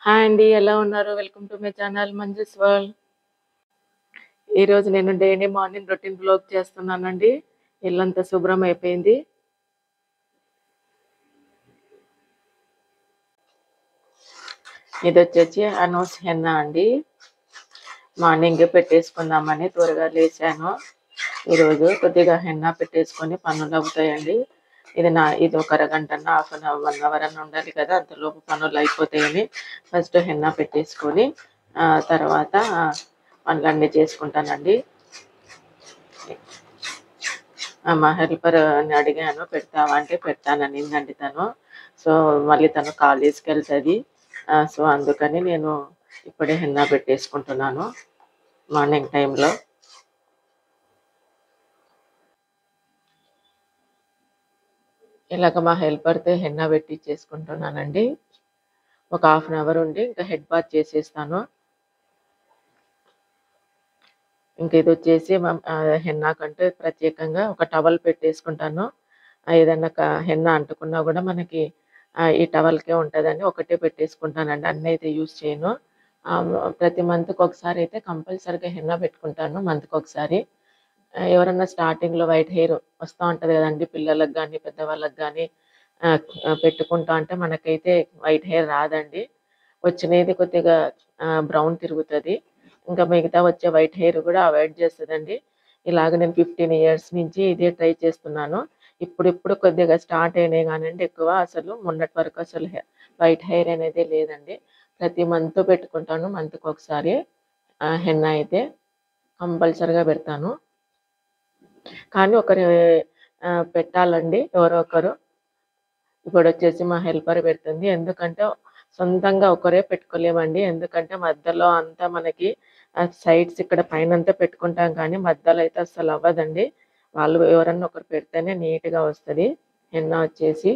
Hi అండి. ఎలా ఉన్నారు? Welcome to my channel Manju's world. ఈరోజు నేను డైలీ మార్నింగ్ రొటీన్ వ్లాగ్ చేస్తున్నానండి. ఇల్లంతా శుభ్రం అయిపోయింది. ఇది వచ్చేసి అనూస్ హెన్నా అండి. మార్నింగ్ పెట్టేసుకుందామని త్వరగా లేచాను. ఈరోజు కొద్దిగా హెన్నా పెట్టేసుకొని పనులు అవుతాయండి. ఇది ఒక అరగంట హాఫ్ అన్ అవర్ 1 అవర్ అని ఉండాలి కదా, అంతలోపు పనులు అయిపోతాయని ఫస్ట్ హెన్నా పెట్టేసుకొని తర్వాత పనులన్నీ చేసుకుంటానండి. మా హెల్పర్ అని అడిగాను, పెడతావా అంటే పెడతాననిందండి తను. సో మళ్ళీ తను కాలేజ్కి వెళ్తుంది. సో అందుకని నేను ఇప్పుడే హెన్నా పెట్టేసుకుంటున్నాను మార్నింగ్ టైంలో. ఇలాగ మా హెల్పర్తో హెన్నా పెట్టించేసుకుంటున్నానండి. ఒక హాఫ్ అన్ అవర్ ఉండి ఇంకా హెడ్ బాత్ చేసేస్తాను. ఇంక ఇది వచ్చేసి హెన్నా కంటే ప్రత్యేకంగా ఒక టవల్ పెట్టేసుకుంటాను. ఏదన్నా హెన్నా అంటుకున్నా కూడా మనకి ఈ టవల్కే ఉంటుందని ఒకటే పెట్టేసుకుంటానండి. అన్నీ అయితే యూజ్ చేయను. ప్రతి మంత్కి ఒకసారి అయితే కంపల్సరీగా హెన్నా పెట్టుకుంటాను, మంత్కి ఒకసారి. ఎవరన్నా స్టార్టింగ్లో వైట్ హెయిర్ వస్తూ ఉంటుంది కదండి, పిల్లలకు కానీ పెద్దవాళ్ళకి కానీ పెట్టుకుంటా అంటే మనకైతే వైట్ హెయిర్ రాదండి. వచ్చినది కొద్దిగా బ్రౌన్ తిరుగుతుంది. ఇంకా మిగతా వచ్చే వైట్ హెయిర్ కూడా అవాయిడ్ చేస్తుందండి. ఇలాగ నేను 15 ఇయర్స్ నుంచి ఇదే ట్రై చేస్తున్నాను. ఇప్పుడు కొద్దిగా స్టార్ట్ అయినాయి కానండి, ఎక్కువ అసలు మొన్నటి వరకు అసలు వైట్ హెయిర్ అనేది లేదండి. ప్రతి మంత్ పెట్టుకుంటాను, మంత్కి ఒకసారి హెన్నా అయితే కంపల్సరిగా పెడతాను. కానీ ఒకరు పెట్టాలండి, ఎవరో ఒకరు. ఇప్పుడు వచ్చేసి మా హెల్పర్ పెడుతుంది. ఎందుకంటే సొంతంగా ఒకరే పెట్టుకోలేమండి. ఎందుకంటే మధ్యలో అంతా మనకి సైడ్స్ ఇక్కడ పైన అంతా పెట్టుకుంటాం, కానీ మధ్యలో అయితే అసలు అవ్వదండి. వాళ్ళు ఎవరన్నా ఒకరు పెడితేనే నీట్గా వస్తుంది హెన్నా వచ్చేసి.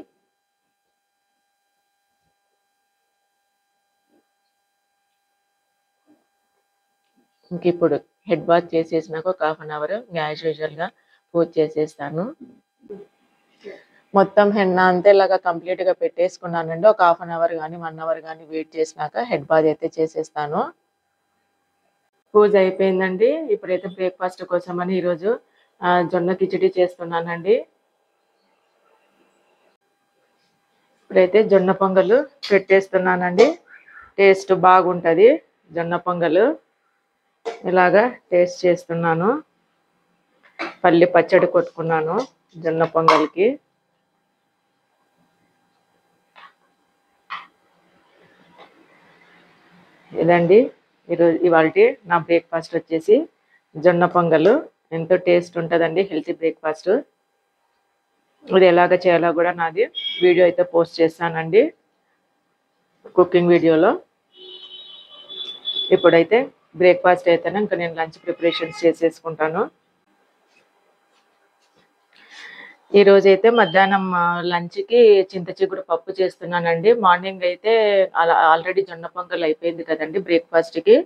ఇంక ఇప్పుడు హెడ్ బాత్ చేసేసినాక ఒక హాఫ్ అన్ అవర్ యాజ్ యూజువల్గా పూజ చేసేస్తాను. మొత్తం హెన్నా అంతా ఇలాగా కంప్లీట్గా పెట్టేసుకున్నానండి. ఒక హాఫ్ అన్ అవర్ కానీ 1 అవర్ కానీ వెయిట్ చేసినాక హెడ్ బాత్ అయితే చేసేస్తాను. పూజ అయిపోయిందండి. ఇప్పుడైతే బ్రేక్ఫాస్ట్ కోసమని ఈరోజు జొన్న కిచిడి చేస్తున్నానండి. ఇప్పుడైతే జొన్న పొంగలు పెట్టేస్తున్నానండి. టేస్ట్ బాగుంటుంది జొన్న పొంగలు. ఇలాగా టేస్ట్ చేస్తున్నాను. పల్లి పచ్చడి కొట్టుకున్నాను జొన్న పొంగల్కి. ఇదండి ఇవాళ నా బ్రేక్ఫాస్ట్ వచ్చేసి జొన్న పొంగలు. ఎంతో టేస్ట్ ఉంటుందండి, హెల్తీ బ్రేక్ఫాస్ట్. ఇది ఎలాగ చేయాలో కూడా నాది వీడియో అయితే పోస్ట్ చేస్తానండి, కుకింగ్ వీడియోలో. ఇప్పుడైతే బ్రేక్ఫాస్ట్ అయితేనే ఇంకా నేను లంచ్ ప్రిపరేషన్స్ చేసేసుకుంటాను. ఈరోజు అయితే మధ్యాహ్నం లంచ్కి చింత చిగురు పప్పు చేస్తున్నానండి. మార్నింగ్ అయితే ఆల్రెడీ జొన్న పొంగల్ అయిపోయింది కదండి బ్రేక్ఫాస్ట్కి.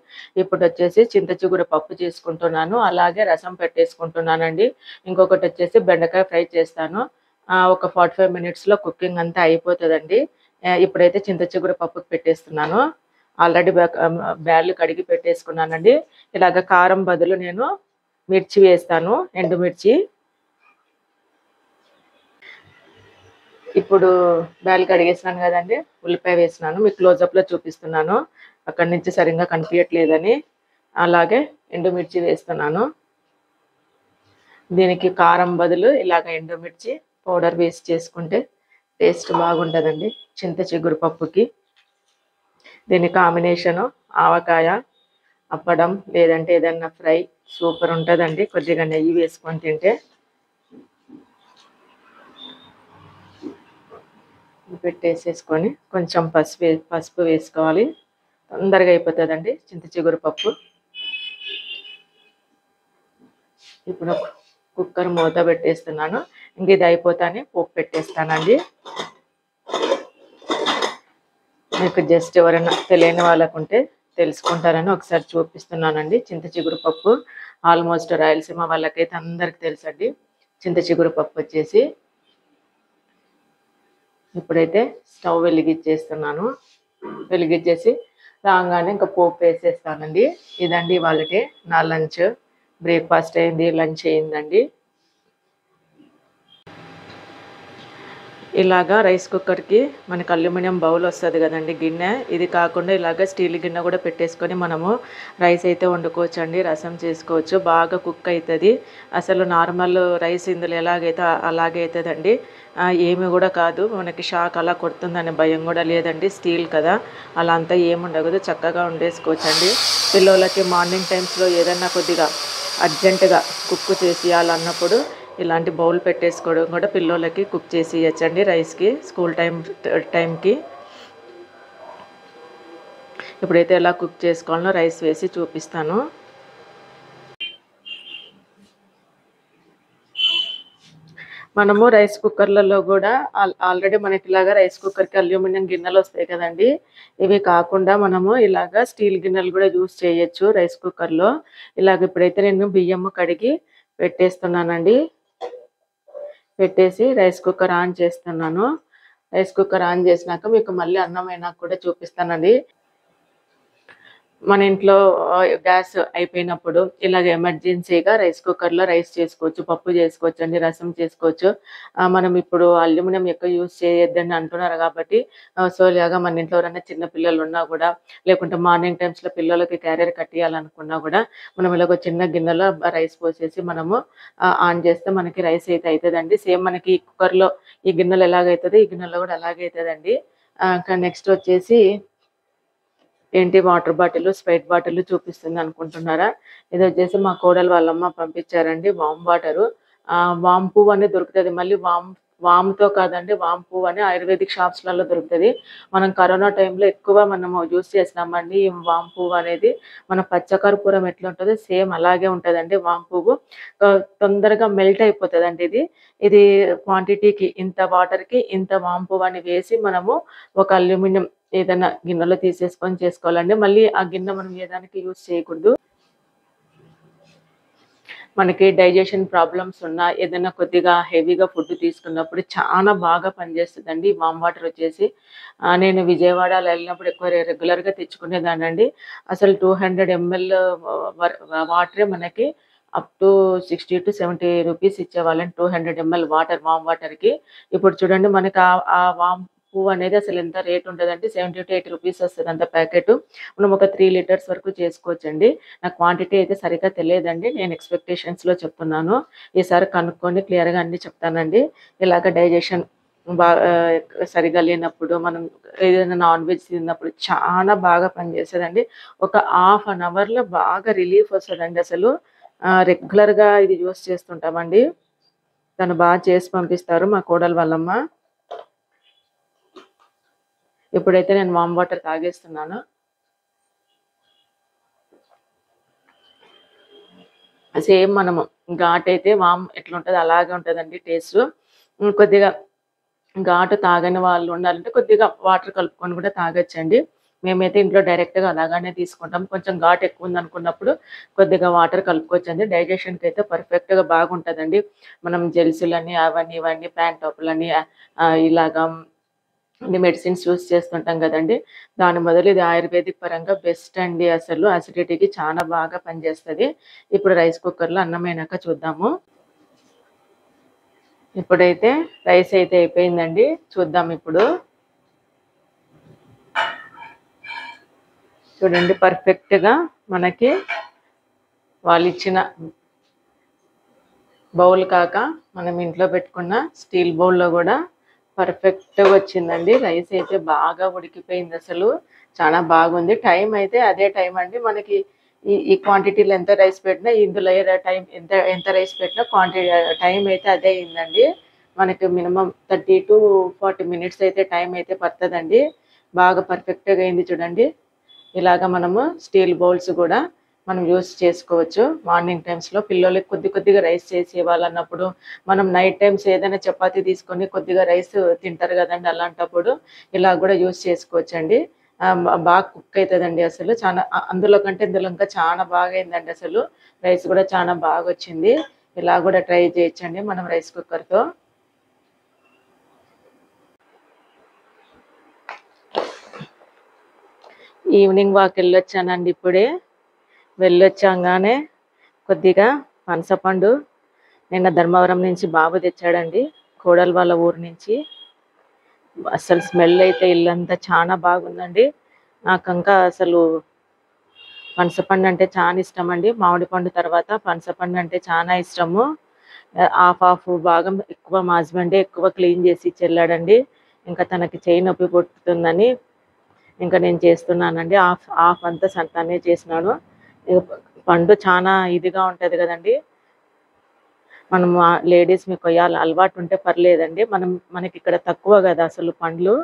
ఇప్పుడు వచ్చేసి చింత చిగురు పప్పు చేసుకుంటున్నాను, అలాగే రసం పెట్టేసుకుంటున్నానండి. ఇంకొకటి వచ్చేసి బెండకాయ ఫ్రై చేస్తాను. ఒక 45 మినిట్స్లో కుకింగ్ అంతా అయిపోతుందండి. ఇప్పుడైతే చింత చిగురు పప్పుకి పెట్టేస్తున్నాను. ఆల్రెడీ బ్యాళ్ళు కడిగి పెట్టేసుకున్నానండి. ఇలాగ కారం బదులు నేను మిర్చి వేస్తాను, ఎండుమిర్చి. ఇప్పుడు బ్యాల్ కడిగేసినాను కదండి, ఉల్లిపాయ వేసినాను. మీకు క్లోజప్లో చూపిస్తున్నాను, అక్కడి నుంచి సరిగ్గా కనిపించట్లేదని. అలాగే ఎండుమిర్చి వేస్తున్నాను. దీనికి కారం బదులు ఇలాగ ఎండుమిర్చి పౌడర్ వేసి చేసుకుంటే టేస్ట్ బాగుంటుందండి చింత చిగురు పప్పుకి. దీని కాంబినేషను ఆవకాయ, అప్పడం, లేదంటే ఏదన్నా ఫ్రై సూపర్ ఉంటుందండి. కొద్దిగా నెయ్యి వేసుకొని తింటే. పెట్టేసేసుకొని కొంచెం పసుపు వేసుకోవాలి, తొందరగా అయిపోతుందండి చింత చిగురు పప్పు. ఇప్పుడు కుక్కర్ మూత పెట్టేస్తున్నాను. ఇంక ఇది అయిపోతానే పోపు పెట్టేస్తానండి. మీకు జస్ట్ ఎవరైనా తెలియని వాళ్ళకుంటే తెలుసుకుంటారని ఒకసారి చూపిస్తున్నానండి. చింత చిగురు పప్పు ఆల్మోస్ట్ రాయలసీమ వాళ్ళకైతే అందరికి తెలుసండి చింత చిగురు పప్పు వచ్చేసి. ఇప్పుడైతే స్టవ్ వెలిగించేస్తున్నాను. వెలిగించేసి రాగానే ఇంకా పోపు వేసేస్తానండి. ఇదండి వాళ్ళకి నా లంచ్. బ్రేక్ఫాస్ట్ అయింది, లంచ్ అయిందండి. ఇలాగా రైస్ కుక్కర్కి మనకి అల్యూమినియం బౌల్ వస్తుంది కదండి, గిన్నె. ఇది కాకుండా ఇలాగ స్టీల్ గిన్నె కూడా పెట్టేసుకొని మనము రైస్ అయితే వండుకోవచ్చు అండి, రసం చేసుకోవచ్చు. బాగా కుక్ అవుతుంది. అసలు నార్మల్ రైస్ ఇందులో ఎలాగైతే అలాగే అవుతుందండి. ఏమి కూడా కాదు, మనకి షాక్ అలా కొడుతుందనే భయం కూడా లేదండి. స్టీల్ కదా, అలా అంతా ఏముండదు, చక్కగా వండేసుకోవచ్చండి. పిల్లలకి మార్నింగ్ టైమ్స్లో ఏదన్నా కొద్దిగా అర్జెంటుగా కుక్ చేసేయాలన్నప్పుడు ఇలాంటి బౌల్ పెట్టేసుకోవడం కూడా పిల్లలకి కుక్ చేసి ఇవ్వచ్చండి రైస్కి, స్కూల్ టైంకి. ఇప్పుడైతే ఎలా కుక్ చేసుకోవాలో రైస్ వేసి చూపిస్తాను. మనము రైస్ కుక్కర్లలో కూడా ఆల్రెడీ మనకి ఇలాగా రైస్ కుక్కర్కి అల్యూమినియం గిన్నెలు వస్తాయి కదండి. ఇవి కాకుండా మనము ఇలాగా స్టీల్ గిన్నెలు కూడా యూస్ చేయొచ్చు రైస్ కుక్కర్లో. ఇలాగ ఇప్పుడైతే నేను బియ్యం కడిగి పెట్టేస్తున్నానండి. పెట్టేసి రైస్ కుక్కర్ ఆన్ చేస్తున్నాను. రైస్ కుక్కర్ ఆన్ చేసినాక మీకు మళ్ళీ అన్నం అయినా కూడా చూపిస్తానండి. మన ఇంట్లో గ్యాస్ అయిపోయినప్పుడు ఇలాగ ఎమర్జెన్సీగా రైస్ కుక్కర్లో రైస్ చేసుకోవచ్చు, పప్పు చేసుకోవచ్చు అండి, రసం చేసుకోవచ్చు. మనం ఇప్పుడు అల్యూమినియం ఎక్కువ యూజ్ చేయొద్దని అంటున్నారు కాబట్టి సో ఇలాగా మన ఇంట్లో ఎవరైనా చిన్న పిల్లలు ఉన్నా కూడా, లేకుంటే మార్నింగ్ టైమ్స్లో పిల్లలకి క్యారియర్ కట్టియాలనుకున్నా కూడా మనం ఇలాగ చిన్న గిన్నెలో రైస్ పోసేసి మనము ఆన్ చేస్తే మనకి రైస్ అయితే అవుతుందండి. సేమ్ మనకి ఈ కుక్కర్లో ఈ గిన్నెలు ఎలాగైతుంది, ఈ గిన్నెలో కూడా అలాగే అవుతుందండి. నెక్స్ట్ వచ్చేసి ఏంటి, వాటర్ బాటిల్, స్ప్రైట్ బాటిల్ చూపిస్తుంది అనుకుంటున్నారా? ఇది వచ్చేసి మా కోడలు వాళ్ళమ్మ పంపించారండి, వామ్ వాటరు. వామ్ పువ్వు అనేది దొరుకుతుంది. మళ్ళీ వామ్తో కాదండి, వామ్ పువ్వు అని ఆయుర్వేదిక్ షాప్స్లలో దొరుకుతుంది. మనం కరోనా టైంలో ఎక్కువ మనము యూస్ చేసినామండి ఈ వామ్ పువ్వు అనేది. మన పచ్చకర్పూరం ఎట్లా ఉంటుందో సేమ్ అలాగే ఉంటుందండి వామ్ పువ్వు. తొందరగా మెల్ట్ అయిపోతుందండి ఇది. ఇది క్వాంటిటీకి ఇంత వాటర్కి ఇంత వామ్ పువ్వు అని వేసి మనము ఒక అల్యూమినియం ఏదైనా గిన్నెలో తీసేసుకొని చేసుకోవాలండి. మళ్ళీ ఆ గిన్నె మనం ఏదానికి యూజ్ చేయకూడదు. మనకి డైజెషన్ ప్రాబ్లమ్స్ ఉన్నా, ఏదైనా కొద్దిగా హెవీగా ఫుడ్ తీసుకున్నప్పుడు చాలా బాగా పనిచేస్తుందండి వామ్ వాటర్ వచ్చేసి. నేను విజయవాడలో వెళ్ళినప్పుడు ఎక్కువ రెగ్యులర్గా తెచ్చుకునేదానండి. అసలు 200 ml వాటరే మనకి అప్ టు 60 to 70 రూపీస్ ఇచ్చేవాళ్ళని, 200 ml వాటర్, వామ్ వాటర్కి. ఇప్పుడు చూడండి మనకి ఆ వామ్ పువ్వు అనేది అసలు ఎంత రేట్ ఉంటుందంటే 70 to 80 రూపీస్ వస్తుంది అంత ప్యాకెట్. మనం ఒక 3 లీటర్స్ వరకు చేసుకోవచ్చండి. నాకు క్వాంటిటీ అయితే సరిగ్గా తెలియదండి, నేను ఎక్స్పెక్టేషన్స్లో చెప్తున్నాను. ఈసారి కనుక్కొని క్లియర్గా అన్నీ చెప్తానండి. ఇలాగ డైజెషన్ బాగా సరిగా లేనప్పుడు, మనం ఏదైనా నాన్ వెజ్ తిన్నప్పుడు చాలా బాగా పనిచేస్తుందండి. ఒక హాఫ్ అన్ అవర్లో బాగా రిలీఫ్ వస్తుందండి అసలు. రెగ్యులర్గా ఇది యూస్ చేస్తుంటామండి. తను బాగా చేసి పంపిస్తారు మా కోడలు వాళ్ళమ్మ. ఇప్పుడైతే నేను వామ్ వాటర్ తాగేస్తున్నాను. సేమ్ మనము ఘాట్ అయితే వామ్ ఎట్లా ఉంటుంది అలాగే ఉంటుందండి టేస్ట్. కొద్దిగా ఘాటు తాగని వాళ్ళు ఉండాలంటే కొద్దిగా వాటర్ కలుపుకొని కూడా తాగొచ్చండి. మేమైతే ఇంట్లో డైరెక్ట్గా అలాగానే తీసుకుంటాం. కొంచెం ఘాటు ఎక్కువ ఉంది అనుకున్నప్పుడు కొద్దిగా వాటర్ కలుపుకోవచ్చండి. డైజెషన్కి అయితే పర్ఫెక్ట్గా బాగుంటుందండి. మనం జెల్సులని అవన్నీ ఇవన్నీ ప్యాంటాప్లని ఇలాగా అన్ని మెడిసిన్స్ యూస్ చేస్తుంటాం కదండి. దాని బదులు ఇది ఆయుర్వేదిక్ పరంగా బెస్ట్ అండి. అసలు అసిడిటీకి చాలా బాగా పనిచేస్తుంది. ఇప్పుడు రైస్ కుక్కర్లో అన్నమైనాక చూద్దాము. ఇప్పుడైతే రైస్ అయితే అయిపోయిందండి, చూద్దాం ఇప్పుడు. చూడండి పర్ఫెక్ట్గా మనకి వాళ్ళు ఇచ్చిన బౌల్ కాక మనం ఇంట్లో పెట్టుకున్న స్టీల్ బౌల్లో కూడా పర్ఫెక్ట్గా వచ్చిందండి. రైస్ అయితే బాగా ఉడికిపోయింది, అసలు చాలా బాగుంది. టైం అయితే అదే టైం అండి. మనకి ఈ క్వాంటిటీలో ఎంత రైస్ పెట్టినా, ఇందులో టైం ఎంత రైస్ పెట్టినా టైం అయితే అదే అయిందండి. మనకి మినిమం 30 to 40 minutes అయితే టైం అయితే పడుతుందండి. బాగా పర్ఫెక్ట్గా అయింది చూడండి. ఇలాగ మనము స్టీల్ బౌల్స్ కూడా మనం యూస్ చేసుకోవచ్చు. మార్నింగ్ టైమ్స్లో పిల్లలకి కొద్దిగా రైస్ చేసి ఇవ్వాలన్నప్పుడు, మనం నైట్ టైమ్స్ ఏదైనా చపాతీ తీసుకొని కొద్దిగా రైస్ తింటారు కదండి, అలాంటప్పుడు ఇలా కూడా యూస్ చేసుకోవచ్చండి. బాగా కుక్ అవుతుందండి అసలు. చాలా అందులో కంటే ఇందులో ఇంకా చాలా బాగా అయిందండి అసలు. రైస్ కూడా చాలా బాగా వచ్చింది. ఇలా కూడా ట్రై చేయొచ్చండి మనం రైస్ కుక్కర్తో. ఈవినింగ్ వాక్ వెళ్ళొచ్చానండి ఇప్పుడే. వెళ్ళొచ్చాగానే కొద్దిగా పనసపండు నిన్న ధర్మవరం నుంచి బాబు తెచ్చాడండి, కోడలు వాళ్ళ ఊరు నుంచి. అసలు స్మెల్ అయితే ఇల్లంతా చాలా బాగుందండి. నాకు ఇంకా అసలు పనసపండు అంటే చాలా ఇష్టం అండి. మామిడి పండు తర్వాత పనసపండు అంటే చాలా ఇష్టము. హాఫ్ హాఫ్ భాగం ఎక్కువ మా హస్బెండే ఎక్కువ క్లీన్ చేసి ఇచ్చెళ్ళాడండి. ఇంకా తనకి చేయి నొప్పి పుట్టుతుందని ఇంకా నేను చేస్తున్నానండి. హాఫ్ హాఫ్ అంతా తనే చేసినాను. పండు చాలా ఇదిగా ఉంటుంది కదండి, మనం లేడీస్ మీకు కొయ్యాలి అలవాటు ఉంటే పర్లేదండి. మనకి ఇక్కడ తక్కువ కదా అసలు పండ్లు.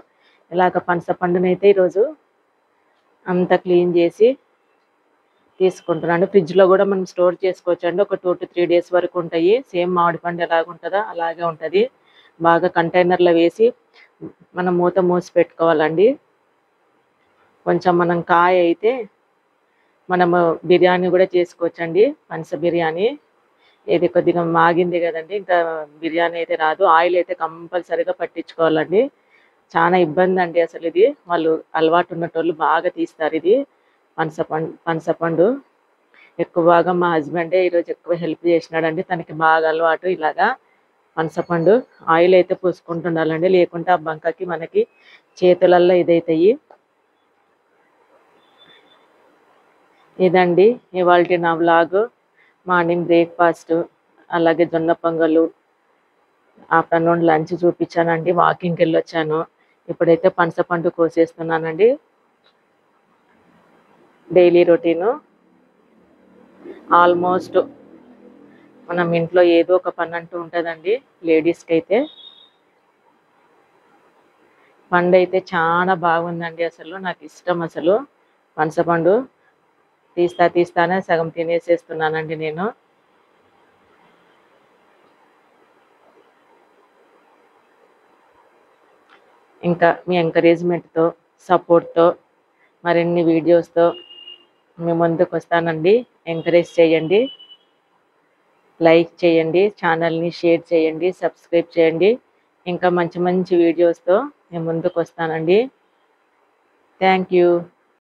ఇలాగ పనస పండునైతే ఈరోజు అంతా క్లీన్ చేసి తీసుకుంటున్నాను. ఫ్రిడ్జ్లో కూడా మనం స్టోర్ చేసుకోవచ్చు అండి. ఒక 2 to 3 days వరకు ఉంటాయి. సేమ్ మామిడి పండు ఎలాగ ఉంటుందో అలాగే ఉంటుంది. బాగా కంటైనర్లో వేసి మనం మూత మూసి పెట్టుకోవాలండి. కొంచెం మనం కాయ అయితే మనము బిర్యానీ కూడా చేసుకోవచ్చండి, పనస బిర్యానీ. ఇది కొద్దిగా మాగింది కదండి, ఇంకా బిర్యానీ అయితే రాదు. ఆయిల్ అయితే కంపల్సరీగా పట్టించుకోవాలండి. చాలా ఇబ్బంది అండి అసలు ఇది. వాళ్ళు అలవాటు ఉన్నటోళ్ళు బాగా తీస్తారు ఇది పనసపండు. ఎక్కువ బాగా మా హస్బెండే ఈరోజు ఎక్కువ హెల్ప్ చేసినాడండి. తనకి బాగా అలవాటు ఇలాగా పనసపండు. ఆయిల్ అయితే పూసుకుంటుండాలండి, లేకుంటే ఆ బంకకి మనకి చేతులల్లో ఇదైతాయి. ఇదండి ఇవాల్టి నా వ్లాగ్. మార్నింగ్ బ్రేక్ఫాస్ట్, అలాగే జొన్న పొంగలు, ఆఫ్టర్నూన్ లంచ్ చూపించానండి. వాకింగ్కి వెళ్ళొచ్చాను. ఇప్పుడైతే పనసపండు కోసేస్తున్నానండి. Daily routine. ఆల్మోస్ట్ మనం ఇంట్లో ఏదో ఒక పని అంటూ ఉంటుందండి లేడీస్కి అయితే. పండు అయితే చాలా బాగుందండి, అసలు నాకు ఇష్టం అసలు పనసపండు. తీస్తానే సగం తినేసేస్తున్నానండి నేను. ఇంకా మీ ఎంకరేజ్మెంట్తో, సపోర్ట్తో మరిన్ని వీడియోస్తో మీ ముందుకు వస్తానండి. ఎంకరేజ్ చేయండి, లైక్ చేయండి, ఛానల్ని షేర్ చేయండి, సబ్స్క్రైబ్ చేయండి. ఇంకా మంచి మంచి వీడియోస్తో మీ ముందుకు వస్తానండి. Thank you.